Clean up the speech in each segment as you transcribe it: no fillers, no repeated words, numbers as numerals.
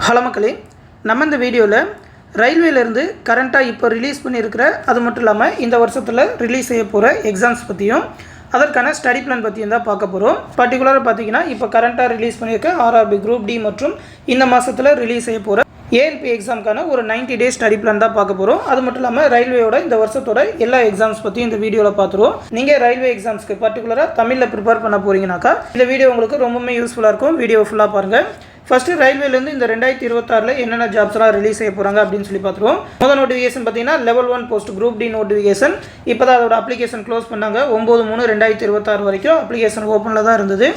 Hello மக்களே, நம்ம இந்த வீடியோவில் ரயில்வேலேருந்து கரண்ட்டாக இப்போ ரிலீஸ் பண்ணியிருக்கிற, அது மட்டும் இல்லாமல் இந்த வருஷத்தில் ரிலீஸ் செய்ய போகிற எக்ஸாம்ஸ் பற்றியும் அதற்கான ஸ்டடி பிளான் பற்றியும் தான் பார்க்க போகிறோம். பர்டிகுலராக பார்த்தீங்கன்னா இப்போ கரண்ட்டாக ரிலீஸ் பண்ணியிருக்க ஆர்ஆர்பி குரூப் டி மற்றும் இந்த மாதத்தில் ரிலீஸ் செய்ய போகிற ஏஎல்பி எக்ஸாமுக்கான ஒரு 90 டேஸ் ஸ்டடி பிளான் தான் பார்க்க போகிறோம். அது மட்டும் இல்லாமல் ரயில்வேயோட இந்த வருஷத்தோட எல்லா எக்ஸாம்ஸ் பற்றியும் இந்த வீடியோவில் பார்த்துருவோம். நீங்கள் ரயில்வே எக்ஸாம்ஸ்க்கு பர்டிகுலராக தமிழில் ப்ரிப்பேர் பண்ண போகிறீங்கனாக்கா இந்த வீடியோ உங்களுக்கு ரொம்பவுமே யூஸ்ஃபுல்லாக இருக்கும். வீடியோ ஃபுல்லாக பாருங்கள். ஃபஸ்ட்டு ரயில்வேலேருந்து இந்த 2026 என்னென்ன ஜாப்ஸ்லாம் ரிலீஸ் செய்ய போகிறாங்க அப்படின்னு சொல்லி பார்த்துருவோம். முதல் நோட்டிஃபிகேஷன் பார்த்தீங்கன்னா level 1 post group D notification. இப்போ தான் அதோட அப்ளிகேஷன் க்ளோஸ் பண்ணாங்க. 9/3/2026 வரைக்கும் அப்ளிகேஷன் ஓப்பனில் தான் இருந்தது.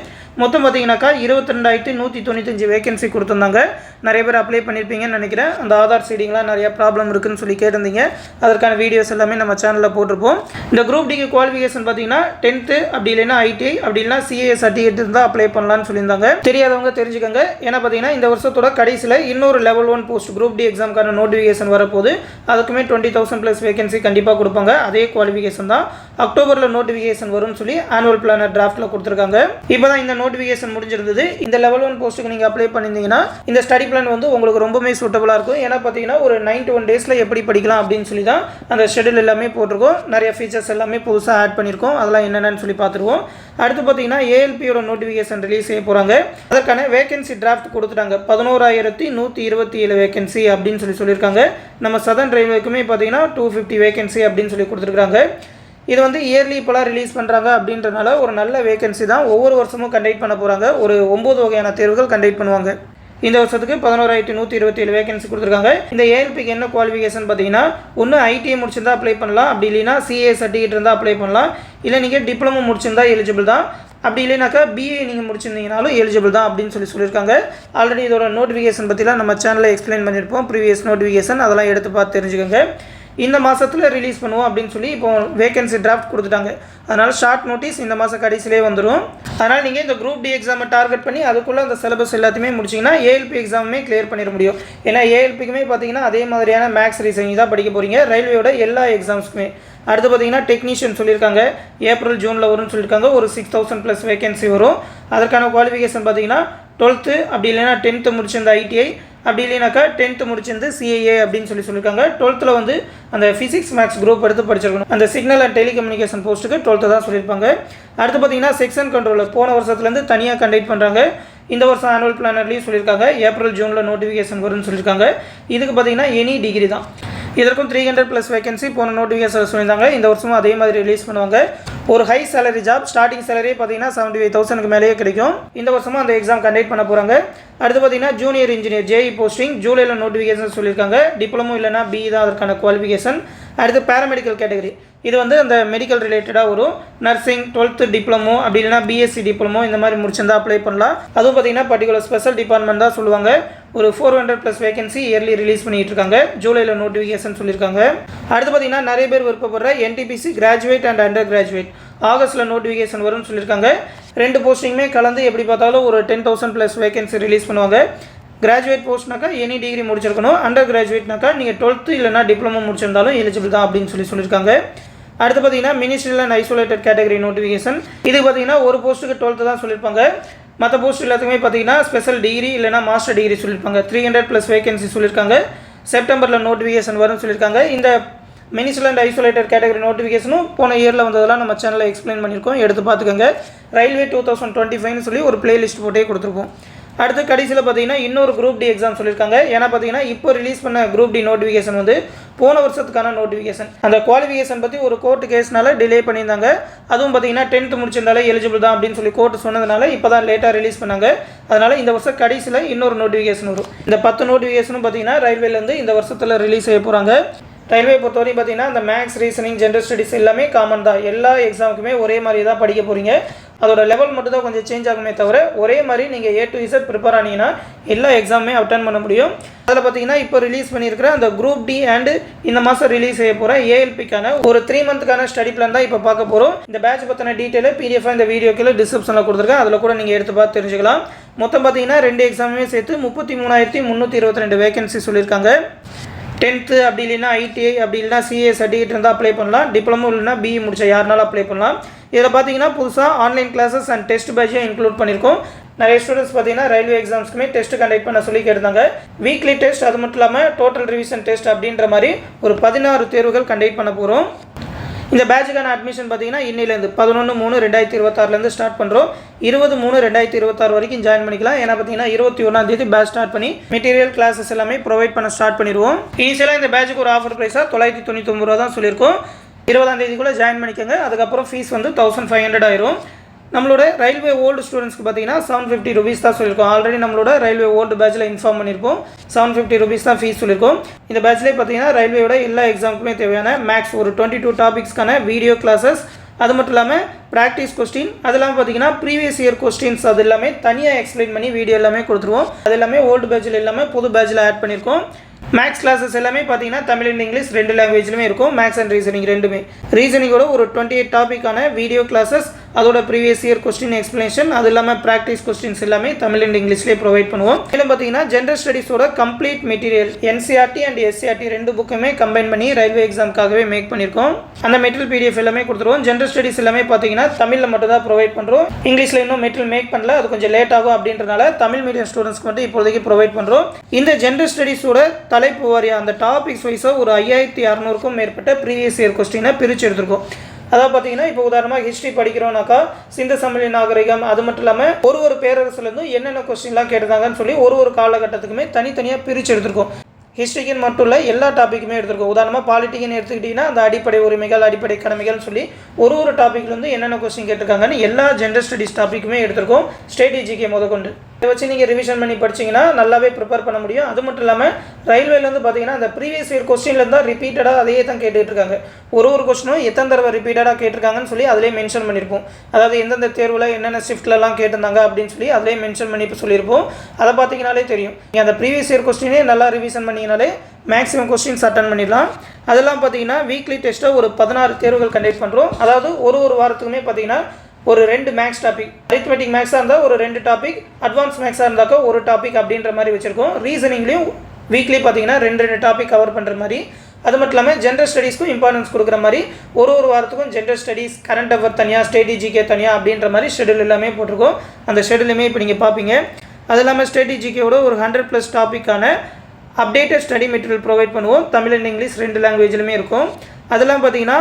மொத்தம் பார்த்தீங்கன்னாக்கா 22,195 வேகன்சி கொடுத்துருந்தாங்க. நிறைய பேர் அப்ளை பண்ணியிருப்பீங்கன்னு நினைக்கிறேன். அந்த ஆதார் சீடிங்லாம் நிறையா ப்ராப்ளம் இருக்குன்னு சொல்லி கேட்டிருந்தீங்க. அதற்கான வீடியோஸ் எல்லாமே நம்ம சேனலில் போட்டிருப்போம். இந்த குரூப் டிக்கு குவாலிஃபிகேஷன் பார்த்தீங்கன்னா 10th அப்படி இல்லைன்னா ஐடிஐ அப்படி இல்லைனா சிஏ சர்டிஃபிகேட் இருந்தால் அப்ளை பண்ணலான்னு சொல்லியிருந்தாங்க. தெரியாதவங்க தெரிஞ்சுக்கோங்க. ஏன்னா பார்த்தீங்கன்னா இந்த வருஷத்தோட கடைசியில் இன்னொரு லெவல் 1 போஸ்ட் குரூப் டி எக்ஸாமுக்கான நோட்டிஃபிகேஷன் வரப்போது. அதுக்குமே 20,000+ வேகன்சி கண்டிப்பாக கொடுப்பாங்க. அதே குவாலிஃபிகேஷன் தான். அக்டோபரில் நோட்டிஃபிகேஷன் வரும்னு சொல்லி ஆனுவல் பிளானர் டிராஃப்ட்டில் கொடுத்துருக்காங்க. இப்போ தான் இந்த நோட்டிஃபிகேஷன் முடிஞ்சிருந்தது. இந்த லெவல் 1 போஸ்ட்டுக்கு நீங்கள் அப்ளை பண்ணியிருந்தீங்கன்னா இந்த ஸ்டடி பிளான் வந்து உங்களுக்கு ரொம்பவே சூட்டபுளாக இருக்கும். ஏன்னா பார்த்தீங்கன்னா ஒரு 91 டேஸில் எப்படி படிக்கலாம் அப்படின்னு சொல்லி தான் அந்த ஷெடியூல் எல்லாமே போட்டிருக்கோம். நிறைய ஃபீச்சர்ஸ் எல்லாமே புதுசாக ஆட் பண்ணியிருக்கோம். அதெல்லாம் என்னென்னு சொல்லி பார்த்துருவோம். அடுத்து பார்த்தீங்கன்னா ஏஎல்பியோட நோட்டிஃபிகேஷன் ரிலீஸ் செய்ய போகிறாங்க. அதற்கான வேகன்சி டிராஃப்ட் கொடுத்துட்டாங்க. 11,127 வேகன்சி அப்படின்னு சொல்லியிருக்காங்க. நம்ம சதர்ன் ரயில்வேக்குமே பார்த்தீங்கன்னா 250 வேகன்சி அப்படின்னு சொல்லி கொடுத்துருக்காங்க. இது வந்து இயர்லி இப்போலாம் ரிலீஸ் பண்ணுறாங்க அப்படின்றனால ஒரு நல்ல வேகன்சி தான். ஒவ்வொரு வருஷமும் கண்டக்ட் பண்ண போகிறாங்க. ஒரு 9 வகையான தேர்வுகள் கண்டக்ட் பண்ணுவாங்க. இந்த வருஷத்துக்கு 11,127 வேகன்சி கொடுத்துருக்காங்க. இந்த ஏஎல்பிக்கு என்ன குவாலிஃபிகேஷன் பார்த்தீங்கன்னா, ஒன்று ஐடிஐ முடிச்சிருந்தா அப்ளை பண்ணலாம். அப்படி இல்லைனா சிஏ சர்டிஃபிகேட் இருந்தால் அப்ளை பண்ணலாம். இல்லை நீங்கள் டிப்ளமோ முடிச்சிருந்தா எலிஜிபிள் தான். அப்படி இல்லைனாக்கா பிஏ நீங்கள் முடிச்சிருந்தீங்கனாலும் எலிஜிபிள் தான் அப்படின்னு சொல்லியிருக்காங்க. ஆல்ரெடி இதோட நோட்டிஃபிகேஷன் பற்றிலாம் நம்ம சேனலில் எக்ஸ்பிளைன் பண்ணியிருப்போம். ப்ரீவியஸ் நோட்டிஃபிகேஷன் அதெல்லாம் எடுத்து பார்த்து தெரிஞ்சுக்கோங்க. இந்த மாதத்தில் ரிலீஸ் பண்ணுவோம் அப்படின்னு சொல்லி இப்போ வேகன்சி டிராஃப்ட் கொடுத்துட்டாங்க. அதனால் ஷார்ட் நோட்டீஸ் இந்த மாதம் கடைசியிலே வந்துடும். அதனால் நீங்கள் இந்த குரூப் டி எக்ஸாமை டார்கெட் பண்ணி அதுக்குள்ளே அந்த சிலபஸ் எல்லாத்தையுமே முடிச்சிங்கன்னா ஏஎல்பி எக்ஸாமுமே கிளியர் பண்ணிட முடியும். ஏன்னா ஏஎல்பிக்குமே பார்த்தீங்கன்னா அதே மாதிரியான மேக்ஸ் ரீசனிங் தான் படிக்க போகிறீங்க ரயில்வேயோட எல்லா எக்ஸாம்ஸுக்குமே. அடுத்து பார்த்தீங்கன்னா டெக்னீஷியன் சொல்லியிருக்காங்க. ஏப்ரல் ஜூனில் வரும்னு சொல்லியிருக்காங்க. ஒரு 6,000+ வேகன்சி வரும். அதற்கான குவாலிஃபிகேஷன் பார்த்தீங்கன்னா 12th அப்படி இல்லைனா 10th முடிச்சிருந்த ஐடிஐ அப்படி இல்லைனாக்கா 10th முடிச்சிருந்து சிஏஏ அப்படின்னு சொல்லியிருக்காங்க. 12th வந்து அந்த ஃபிசிக்ஸ் மேக்ஸ் குரூப் எடுத்து படிச்சிருக்கணும். அந்த சிக்னல் அண்ட் டெலிகம்யூனிகேஷன் போஸ்ட்டுக்கு 12th தான் சொல்லியிருப்பாங்க. அடுத்து பார்த்தீங்கன்னா செக்ஷன் கண்ட்ரோலர் போன வருஷத்துலேருந்து தனியாக கண்டக்ட் பண்ணுறாங்க. இந்த வருஷம் ஆனுவல் பிளானர்லேயும் சொல்லியிருக்காங்க. ஏப்ரல் ஜூனில் நோட்டிஃபிகேஷன் வரும்னு சொல்லியிருக்காங்க. இதுக்கு பார்த்தீங்கன்னா எனி டிகிரி தான். இதற்கும் 300+ வேகன்சி போன நோட்டிஃபிகேஷன் சொல்லியிருந்தாங்க. இந்த வருஷமும் அதே மாதிரி ரிலீஸ் பண்ணுவாங்க. ஒரு high salary job. Starting salary பார்த்தீங்கன்னா 75,000க்கு மேலேயே கிடைக்கும். இந்த வருஷமும் அந்த எக்ஸாம் கண்டக்ட் பண்ண போகிறாங்க. அடுத்து பார்த்தீங்கன்னா ஜூனியர் இன்ஜினியர் ஜேஇ போஸ்டிங் ஜூலையில் நோட்டிஃபிகேஷன் சொல்லியிருக்காங்க. டிப்ளமோ இல்லைனா பிஇ தான் அதற்கான குவாலிஃபிகேஷன். அடுத்து பேராமெடிக்கல் கேட்டகரி. இது வந்து அந்த மெடிக்கல் ரிலேட்டடாக வரும். நர்சிங் 12th டிப்ளமோ அப்படி இல்லைனா பிஎஸ்சி டிப்ளமோ இந்த மாதிரி முடிச்சிருந்தா அப்ளை பண்ணலாம். அதுவும் பார்த்தீங்கன்னா பர்டிகுலர் ஸ்பெஷல் டிபார்ட்மெண்ட் தான் சொல்லுவாங்க. ஒரு 400+ வேகன்சி இயர்லி ரிலீஸ் பண்ணிட்டு இருக்காங்க. ஜூலையில் நோட்டிஃபிகேஷன் சொல்லியிருக்காங்க. அடுத்து பார்த்தீங்கன்னா நிறைய பேர் விருப்பப்படுற NTPC graduate and under graduate ஆகஸ்ட்டில் நோட்டிஃபிகேஷன் வரும்னு சொல்லியிருக்காங்க. 2 போஸ்டிங்குமே கலந்து எப்படி பார்த்தாலும் ஒரு 10,000+ வேகன்சி ரிலீஸ் பண்ணுவாங்க. கிராஜுவேட் போஸ்ட்னாக்கா எனி டிகிரி முடிச்சிருக்கணும். அண்டர் கிராஜுவேட்னாக்கா நீங்கள் 12th இல்லைனா டிப்ளமோ முடிச்சிருந்தாலும் எலிஜிபிள் தான் அப்படின்னு சொல்லியிருக்காங்க. அடுத்து பார்த்தீங்கன்னா ministerial and isolated category notification. இது பார்த்தீங்கன்னா ஒரு போஸ்ட்டுக்கு 12th தான் சொல்லியிருப்பாங்க. மற்ற போஸ்ட் எல்லாத்துக்குமே பார்த்தீங்கன்னா ஸ்பெஷல் டிகிரி இல்லைனா மாஸ்டர் டிகிரி சொல்லியிருப்பாங்க. 300+ வேகன்சி சொல்லியிருக்காங்க. செப்டம்பரில் நோட்டிஃபிகேஷன் வரும்னு சொல்லியிருக்காங்க. இந்த மினிஸ்ட்ரியல் அண்ட் ஐசோலேட்டட் கேட்டகரி நோட்டிஃபிகேஷனும் போன இயரில் வந்ததெல்லாம் நம்ம சேனலில் எக்ஸ்பிளைன் பண்ணியிருக்கோம். எடுத்து பார்த்துக்கோங்க. ரயில்வே 2025 சொல்லி ஒரு பிளேலிஸ்ட் போட்டே கொடுத்துருப்போம். அடுத்து கடைசியில் பார்த்தீங்கன்னா இன்னொரு குரூப் டி எக்ஸாம் சொல்லியிருக்காங்க. ஏன்னா பார்த்தீங்கன்னா இப்போ ரிலீஸ் பண்ண குரூப் டி நோட்டிஃபிகேஷன் வந்து போன வருஷத்துக்கான நோட்டிஃபிகேஷன். அந்த குவாலிஃபிகேஷன் பற்றி ஒரு கோர்ட்டு கேஸ்னால டிலே பண்ணியிருந்தாங்க. அதுவும் பார்த்தீங்கன்னா 10th முடிச்சிருந்தாலே எலிஜிபிள் தான் அப்படின்னு சொல்லி கோர்ட்டு சொன்னதுனால இப்போ தான் லேட்டாக ரிலீஸ் பண்ணாங்க. அதனால் இந்த வருஷம் கடைசியில் இன்னொரு நோட்டிஃபிகேஷன் வரும். இந்த 10 நோட்டிஃபிகேஷனும் பார்த்தீங்கன்னா ரயில்வேலேருந்து இந்த வருஷத்தில் ரிலீஸ் செய்ய போகிறாங்க. ரயில்வே பொறுத்தவரைக்கும் பார்த்தீங்கன்னா அந்த மேக்ஸ் ரீசனிங் ஜென்ரல் ஸ்டடிஸ் எல்லாமே காமன் தான். எல்லா எக்ஸாமுக்குமே ஒரே மாதிரி தான் படிக்க போகிறீங்க. அதோட லெவல் மட்டும் தான் கொஞ்சம் சேஞ்ச் ஆகுமே தவிர ஒரே மாதிரி நீங்கள் A to Z ப்ரிப்பேர் ஆனீங்கன்னா எல்லா எக்ஸாமுமே அட்டென்ட் பண்ண முடியும். அதில் பார்த்தீங்கன்னா இப்போ ரிலீஸ் பண்ணியிருக்கிற அந்த குரூப் டி அண்ட் இந்த மாதம் ரிலீஸ் செய்ய போகிற ஏஎல்பிக்கான ஒரு 3 மந்த்துக்கான ஸ்டடி பிளான் தான் இப்போ பார்க்க போகிறோம். இந்த பேட்ச் பற்றின டீட்டெயிலை பிடிஎஃபாக இந்த வீடியோ கீழே டிஸ்கிரிப்ஷனில் கொடுத்துருக்கேன். அதில் கூட நீங்கள் எடுத்து பார்த்து தெரிஞ்சுக்கலாம். மொத்தம் பார்த்தீங்கன்னா 2 எக்ஸாமுமே சேர்த்து 33,322 வேகன்சி சொல்லியிருக்காங்க. 10th அப்படி இல்லைனா ஐடிஐ அப்படி இல்லைனா சிஏ சர்டிஃபிகேட் இருந்தால் அப்ளை பண்ணலாம். டிப்ளமோ இல்லைனா பிஇ முடிச்ச யாருனாலும் அப்ளை பண்ணலாம். இதில் பார்த்தீங்கன்னா புதுசாக ஆன்லைன் கிளாஸஸ் அண்ட் டெஸ்ட் பேட்சை இன்க்ளூட் பண்ணியிருக்கோம். நிறைய ஸ்டூடெண்ட்ஸ் பார்த்தீங்கன்னா ரயில்வே எக்ஸாம்ஸ்க்குமே டெஸ்ட் கண்டக்ட் பண்ண சொல்லி கேட்டிருந்தாங்க. வீக்லி டெஸ்ட் அது மட்டும் இல்லாமல் டோட்டல் ரிவிஷன் டெஸ்ட் அப்படின்ற மாதிரி ஒரு 16 தேர்வுகள் கண்டக்ட் பண்ண போகிறோம். இந்த பேட்சுக்கான அட்மிஷன் பார்த்தீங்கன்னா இன்னிலேருந்து 11/3/2026 ஸ்டார்ட் பண்ணுறோம். 20/3/2026 வரைக்கும் ஜாயின் பண்ணிக்கலாம். ஏன்னா பார்த்தீங்கன்னா 21 பேட்ச் ஸ்டார்ட் பண்ணி மெட்டீரியல் கிளாஸஸ் எல்லாமே ப்ரொவைட் பண்ண ஸ்டார்ட் பண்ணிடுவோம். இனிஷியலாக இந்த பேட்சுக்கு ஒரு ஆஃபர் ப்ரைஸாக 999 ரூபா தான் சொல்லியிருக்கோம். 20 ஜாயின் பண்ணிக்கோங்க. அதுக்கப்புறம் ஃபீஸ் வந்து 1500 ஆயிரும். நம்மளோட ரயில்வே ஓல்டு ஸ்டூடெண்ட்ஸ்க்கு பார்த்தீங்கன்னா 750 ருபீஸ் தான் சொல்லியிருக்கோம். ஆல்ரெடி நம்மளோட ரயில்வே ஓல்டு பேட்சில் இன்ஃபார்ம் பண்ணியிருப்போம். 750 ருபீஸ் தான் ஃபீஸ் சொல்லியிருக்கோம். இந்த பேட்ச்லேயே பார்த்தீங்கன்னா ரயில்வேயோட எல்லா எக்ஸாமுக்குமே தேவையான மேக்ஸ் ஒரு 22 டாபிக்ஸ்க்கான வீடியோ கிளாஸஸ், அது மட்டும் இல்லாமல் ப்ராக்டிஸ் கொஸ்டின், அது இல்லாமல் பார்த்தீங்கன்னா ப்ரீவியஸ் இயர் கொஸ்டின்ஸ் அது எல்லாமே தனியாக எக்ஸ்பிளைன் பண்ணி வீடியோ எல்லாமே கொடுத்துருவோம். அது எல்லாமே ஓல்டு பேட்சில் இல்லாமல் புது பேட்சில் ஆட் பண்ணியிருக்கோம். மேக்ஸ் கிளாஸஸ் எல்லாமே பார்த்தீங்கன்னா தமிழ் அண்ட் இங்கிலீஷ் 2 லாங்குவேஜ்லையுமே இருக்கும். மேக்ஸ் அண்ட் ரீசனிங் ரெண்டுமே. ரீசனிங்கோட ஒரு 28 டாப்பிக்கான வீடியோ கிளாஸஸ், அதோட ப்ரீவியஸ் இயர் கொஸ்டின் எக்ஸ்பிளேஷன், அது இல்லாமல் ப்ராக்டிஸ் கொஸ்டின்ஸ் எல்லாமே தமிழ் அண்ட் இங்கிலீஷ்லேயே ப்ரொவைட் பண்ணுவோம். மேலும் பார்த்தீங்கன்னா ஜென்ரல் ஸ்டடீஸோட complete material NCERT and SCERT 2 புக்குமே கம்பைன் பண்ணி ரயில்வே எக்ஸாமுக்காகவே மேக் பண்ணியிருக்கோம். அந்த மெட்டீரியல் PDF எல்லாமே கொடுத்துருவோம். ஜென்ரல் ஸ்டடீஸ் எல்லாமே பார்த்தீங்கன்னா தமிழில் மட்டும் தான் ப்ரொவைட் பண்ணுறோம். இங்கிலீஷில் இன்னும் மெட்டீரியல் மேக் பண்ணல, அது கொஞ்சம் லேட் ஆகும் அப்படின்றனால தமிழ் மீடியம் ஸ்டூடெண்ட்ஸ்க்கு மட்டும் இப்போதைக்கு ப்ரொவைட் பண்ணுறோம். இந்த ஜென்ரல் ஸ்டடீஸோட தலைப்பு வாரியாக அந்த டாபிக்ஸ் வைஸாக ஒரு 5600க்கும் மேற்பட்ட ப்ரீவியஸ் இயர் கொஸ்டினை பிரித்து எடுத்திருக்கோம். அதாவது பார்த்தீங்கன்னா இப்போ உதாரணமாக ஹிஸ்ட்ரி படிக்கிறோம்னாக்கா சிந்து சமவெளி நாகரிகம், அது மட்டும் இல்லாமல் ஒரு பேரரசுலேருந்து என்னென்ன கொஸ்டின்லாம் கேட்டிருந்தாங்கன்னு சொல்லி ஒரு காலகட்டத்துக்குமே தனித்தனியாக பிரித்து எடுத்திருக்கோம். ஹிஸ்ட்ரிக்குன்னு மட்டும் இல்லை, எல்லா டாப்பிக்குமே எடுத்துருக்கோம். உதாரணமாக பாலிட்டிக்னு எடுத்துக்கிட்டிங்கன்னா அந்த அடிப்படை உரிமைகள், அடிப்படை கடமைகள்னு சொல்லி ஒரு டாப்பிக்லேருந்து என்னென்ன கொஸ்டின் கேட்டிருக்காங்கன்னு எல்லா ஜென்ரல் ஸ்டடீஸ் டாப்பிக்குமே எடுத்திருக்கோம். ஸ்ட்ராட்டஜிக்கே முதற்கொண்டு இதை வச்சு நீங்கள் ரிவிஷன் பண்ணி படிச்சிங்கன்னா நல்லாவே ப்ரிப்பேர் பண்ண முடியும். அது மட்டும் இல்லாமல் ரயில்வேலேருந்து பார்த்தீங்கன்னா அந்த ப்ரீவியஸ் இயர் கொஸ்டின்லேருந்து தான் ரிப்பீட்டடாக அதையே தான் கேட்டுட்டு இருக்காங்க. ஒரு கொஸ்டினும் எத்தனை தடவை ரிப்பீட்டடாக கேட்டிருக்காங்கன்னு சொல்லி அதிலே மென்ஷன் பண்ணியிருப்போம். அதாவது எந்தெந்த தேர்வில் என்னென்ன ஷிஃப்ட்லலாம் கேட்டிருந்தாங்க அப்படின்னு சொல்லி அதிலே மென்ஷன் பண்ணி இப்போ சொல்லியிருப்போம். அதை பார்த்தீங்கனாலே தெரியும். நீங்கள் அந்த ப்ரீவியஸ் இயர் கொஸ்டினே நல்லா ரிவிஷன் பண்ணிங்கனாலே மேக்ஸிமம் கொஸ்டின்ஸ் அட்டன் பண்ணிடலாம். அதெல்லாம் பார்த்தீங்கன்னா வீக்லி டெஸ்ட்டாக ஒரு 16 தேர்வுகள் கண்டக்ட் பண்ணுறோம். அதாவது ஒரு வாரத்துக்குமே பார்த்தீங்கன்னா ஒரு 2 மேக்ஸ் டாபிக், அரித்மெட்டிக் மேக்ஸாக இருந்தால் ஒரு 2 டாபிக், அட்வான்ஸ் மேக்ஸாக இருந்தாக்கா ஒரு டாபிக் அப்படின்ற மாதிரி வச்சுருக்கோம். ரீசனிங்லேயும் வீக்லி பார்த்தீங்கன்னா 2 டாபிக் கவர் பண்ணுற மாதிரி, அது மட்டும் இல்லாமல் ஜென்ரல் ஸ்டடீஸ்க்கும் இம்பார்ட்டன்ஸ் கொடுக்குற மாதிரி ஒரு வாரத்துக்கும் ஜென்ரல் ஸ்டடீஸ், கரண்ட் அஃபேர் தனியாக, ஸ்ட்ராட்டஜிக்கே தனியாக அப்படின்ற மாதிரி ஷெடியூல் எல்லாமே போட்டிருக்கோம். அந்த ஷெடியூலுமே இப்போ நீங்கள் பார்ப்பீங்க. அது இல்லாமல் ஸ்ட்ராட்டஜிக்கோட ஒரு 100+ டாப்பிக்கான அப்டேட்டட் ஸ்டடி மெட்டீரியல் ப்ரொவைட் பண்ணுவோம். தமிழ் அண்ட் இங்கிலீஷ் 2 லாங்குவேஜ்லையுமே இருக்கும். அதெல்லாம் பார்த்தீங்கன்னா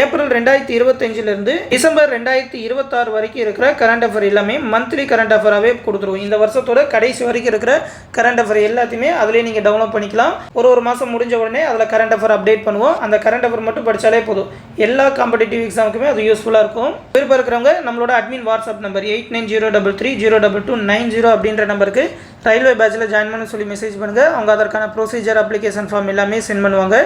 ஏப்ரல் 2025 டிசம்பர் 2026 வரைக்கும் இருக்கிற கரண்ட் அஃபேர் எல்லாமே மந்த்லி கரண்ட் அஃபேராகவே கொடுத்துருவோம். இந்த வருஷத்தோட கடைசி வரைக்கும் இருக்கிற கரண்ட் அஃபேர் எல்லாத்தையுமே அதிலே நீங்கள் டவுன்லோட் பண்ணிக்கலாம். ஒரு மாதம் முடிஞ்ச உடனே அதில் கரண்ட் அஃபேர் அப்டேட் பண்ணுவோம். அந்த கரண்ட் அஃபேர் மட்டும் படித்தாலே போதும். எல்லா காம்படிட்டிவ் எக்ஸாமுக்குமே அது யூஸ்ஃபுல்லாக இருக்கும். விருப்பம் இருக்கிறவங்க நம்மளோட அட்மின் வாட்ஸ்அப் நம்பர் 8903302290 அப்படின்ற நம்பருக்கு ரயில்வே பேட்சில் ஜாயின் பண்ண சொல்லி மெசேஜ் பண்ணுங்கள். அவங்க அதற்கான ப்ரொசீஜர், அப்ளிகேஷன் ஃபார்ம் எல்லாமே சென்ட் பண்ணுவாங்க.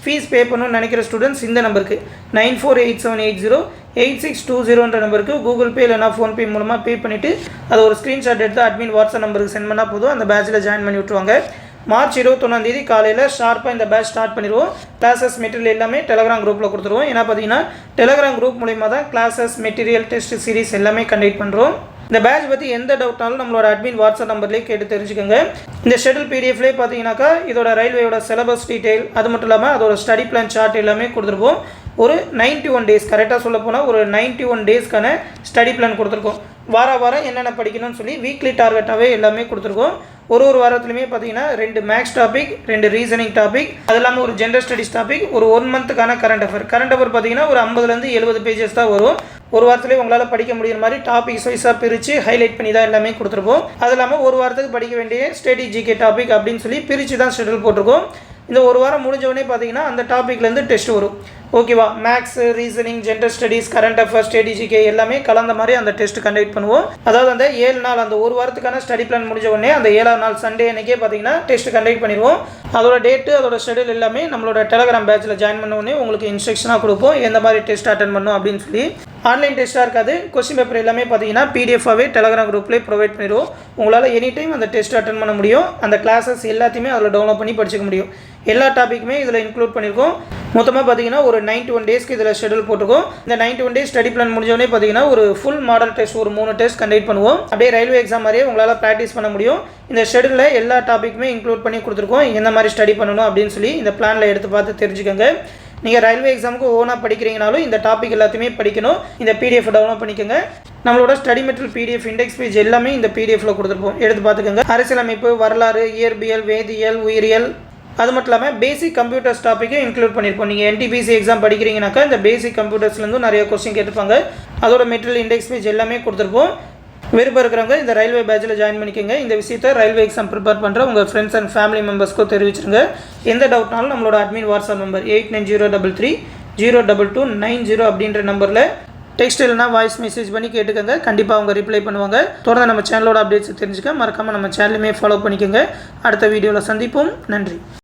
ஃபீஸ் பே பண்ணணும்னு நினைக்கிற ஸ்டூடெண்ட்ஸ் இந்த நம்பருக்கு 9487808620 நம்பருக்கு கூகுள் பே இல்லைனா ஃபோன்பே மூலமாக பே பண்ணிவிட்டு அதை ஒரு ஸ்க்ரீன்ஷாட் எடுத்து அட்மின் வாட்ஸ்அப் நம்பருக்கு சென்ட் பண்ணால் போதும். அந்த பேட்சில் ஜாயின் பண்ணி விட்ருவாங்க. மார்ச் 21 காலையில் ஷார்ப்பாக இந்த பேட்ச் ஸ்டார்ட் பண்ணிடுவோம். கிளாஸஸ் மெட்டீரியல் எல்லாமே டெலகிராம் குரூப்பில் கொடுத்துருவோம். ஏன்னா பார்த்தீங்கன்னா டெலகிராம் குரூப் மூலிமா தான் கிளாஸஸ், மெட்டீரியல், டெஸ்ட் சீரிஸ் எல்லாமே கண்டக்ட் பண்ணுறோம். இந்த பேட்ச் பற்றி எந்த டவுட்னாலும் நம்மளோட அட்மின் வாட்ஸ்அப் நம்பர்லேயே கேட்டு தெரிஞ்சுக்கோங்க. இந்த ஷெடியூல் PDFலேயே பார்த்தீங்கன்னாக்கா இதோட ரயில்வேயோட சிலபஸ் டீட்டெயில், அது மட்டும் இல்லாமல் அதோட ஸ்டடி பிளான் சார்ட் எல்லாமே கொடுத்துருப்போம். ஒரு 91 டேஸ், கரெக்டாக சொல்ல போனால் ஒரு 91 டேஸ்க்கான ஸ்டடி பிளான் கொடுத்துருக்கோம். வாரம் என்னென்ன படிக்கணும்னு சொல்லி வீக்லி டார்கெட்டாகவே எல்லாமே கொடுத்துருக்கோம். ஒரு வாரத்துலையுமே பார்த்தீங்கன்னா 2 மேக்ஸ் டாபிக், 2 ரீசனிங் டாபிக், அது இல்லாமல் ஒரு ஜென்ரல் ஸ்டடிஸ் டாபிக், ஒரு 1 மந்த்துக்கான கரண்ட் அஃபேர் பார்த்தீங்கன்னா ஒரு 50 70 பேஜஸ் தான் வரும். ஒரு வாரத்துலேயே உங்களால் படிக்க முடியுற மாதிரி டாபிக்ஸ் வைஸாக பிரித்து ஹைலைட் பண்ணி தான் எல்லாமே கொடுத்துருப்போம். அது இல்லாமல் ஒரு வாரத்துக்கு படிக்க வேண்டிய ஸ்ட்ராட்டஜிக்கே டாபிக் அப்படின்னு சொல்லி பிரித்து தான் ஷெடியூல் போட்டிருக்கோம். இந்த ஒரு வாரம் முடிஞ்சவொடனே பார்த்தீங்கன்னா அந்த டாப்பிக்லேருந்து டெஸ்ட் வரும். ஓகேவா? Maths, reasoning, general studies, current affairs, ஸ்ட்ராட்டஜிக்கே எல்லாமே கலந்த மாதிரி அந்த டெஸ்ட் கண்டக்ட் பண்ணுவோம். அதாவது அந்த 7 நாள், அந்த ஒரு வாரத்துக்கான ஸ்டடி பிளான் முடிஞ்ச உடனே அந்த 7ஆம் நாள் சண்டே அன்றைக்கே பார்த்தீங்கன்னா டெஸ்ட் கண்டக்ட் பண்ணிடுவோம். அதோட டேட்டு, அதோட ஷெடியூல் எல்லாமே நம்மளோட டெலகிராம் பேட்சில் ஜாயின் பண்ண உடனே உங்களுக்கு இன்ஸ்ட்ரக்ஷனாக கொடுப்போம் எந்த மாதிரி டெஸ்ட் அட்டன் பண்ணணும் அப்படின்னு சொல்லி. ஆன்லைன் டெஸ்ட்டாக இருக்காது. கொஸ்டின் பேப்பர் எல்லாமே பார்த்தீங்கன்னா PDF-ஆகவே டெலகிராம் குரூப்லேயே ப்ரொவைட் பண்ணிடுவோம். உங்களால் எனி டைம் அந்த டெஸ்ட் அட்டன் பண்ண முடியும். அந்த கிளாஸஸ் எல்லாத்தையுமே அதில் டவுன்லோட் பண்ணி படிச்சுக்க முடியும். எல்லா டாப்பிக்குமே இதில் இன்க்ளூட் பண்ணியிருக்கோம். மொத்தமாக பார்த்தீங்கன்னா ஒரு 91 டேஸ்க்கு இதில் ஷெடியூல் போட்டிருக்கோம். இந்த 91 டேஸ் ஸ்டடி பிளான் முடிஞ்சோடனே பார்த்தீங்கன்னா ஒரு ஃபுல் மாடல் டெஸ்ட் ஒரு 3 டெஸ்ட் கண்டக்ட் பண்ணுவோம். அப்படியே ரயில்வே எக்ஸாம் மாதிரியே உங்களால் ப்ராக்டிஸ் பண்ண முடியும். இந்த ஷெடியூலில் எல்லா டாப்பிக்குமே இன்க்ளூட் பண்ணி கொடுத்துருக்கோம். எந்த மாதிரி ஸ்டடி பண்ணணும் அப்படின்னு சொல்லி இந்த பிளானில் எடுத்து பார்த்து தெரிஞ்சுக்கோங்க. நீங்கள் ரயில்வே எக்ஸாமுக்கு ஓனாக படிக்கிறீங்கனாலும் இந்த டாபிக் எல்லாத்தையுமே படிக்கணும். இந்த PDF டவுன்லோட் பண்ணிக்கோங்க. நம்மளோட study material PDF index page எல்லாமே இந்த பிடிஎஃப்ல கொடுத்துருப்போம். எடுத்து பார்த்துக்கோங்க. அரசியலமைப்பு, வரலாறு, இயற்பியல், வேதியியல், உயிரியல், அது மட்டும் இல்லாமல் பேசிக் கம்ப்யூட்டர்ஸ் டாப்பிக்கும் இன்க்ளூட் பண்ணியிருப்போம். நீங்கள் NTPC எக்ஸாம் படிக்கிறீங்கனாக்கா இந்த பேசிக் கம்ப்யூட்டர்ஸ்லேருந்து நிறைய கொஸ்டின் கேட்டிருப்பாங்க. அதோட மெட்டீரியல் இண்டெக்ஸ் பேஜ் எல்லாமே கொடுத்துருப்போம். விருப்பம் இருக்கிறவங்க இந்த ரயில்வே பேட்சில் ஜாயின் பண்ணிக்கோங்க. இந்த விஷயத்தை ரயில்வே எக்ஸாம் ப்ரிப்பேர் பண்ணுற உங்கள் ஃப்ரெண்ட்ஸ் அண்ட் ஃபேமிலி மெம்பர்ஸ்க்கும் தெரிவிச்சிருங்க. எந்த டவுட்னாலும் நம்மளோட அட்மின் வாட்ஸ்அப் நம்பர் 8903302290 அப்படின்ற நம்பரில் டெக்ஸ்ட் இல்லைனா வாய்ஸ் மெசேஜ் பண்ணி கேட்டுக்கோங்க. கண்டிப்பாக அவங்க ரிப்ளை பண்ணுவாங்க. தொடர்ந்து நம்ம சேனலோட அப்டேட்ஸ் தெரிஞ்சுக்க மறக்காமல் நம்ம சேனலுமே ஃபாலோ பண்ணிக்கோங்க. அடுத்த வீடியோவில் சந்திப்போம். நன்றி.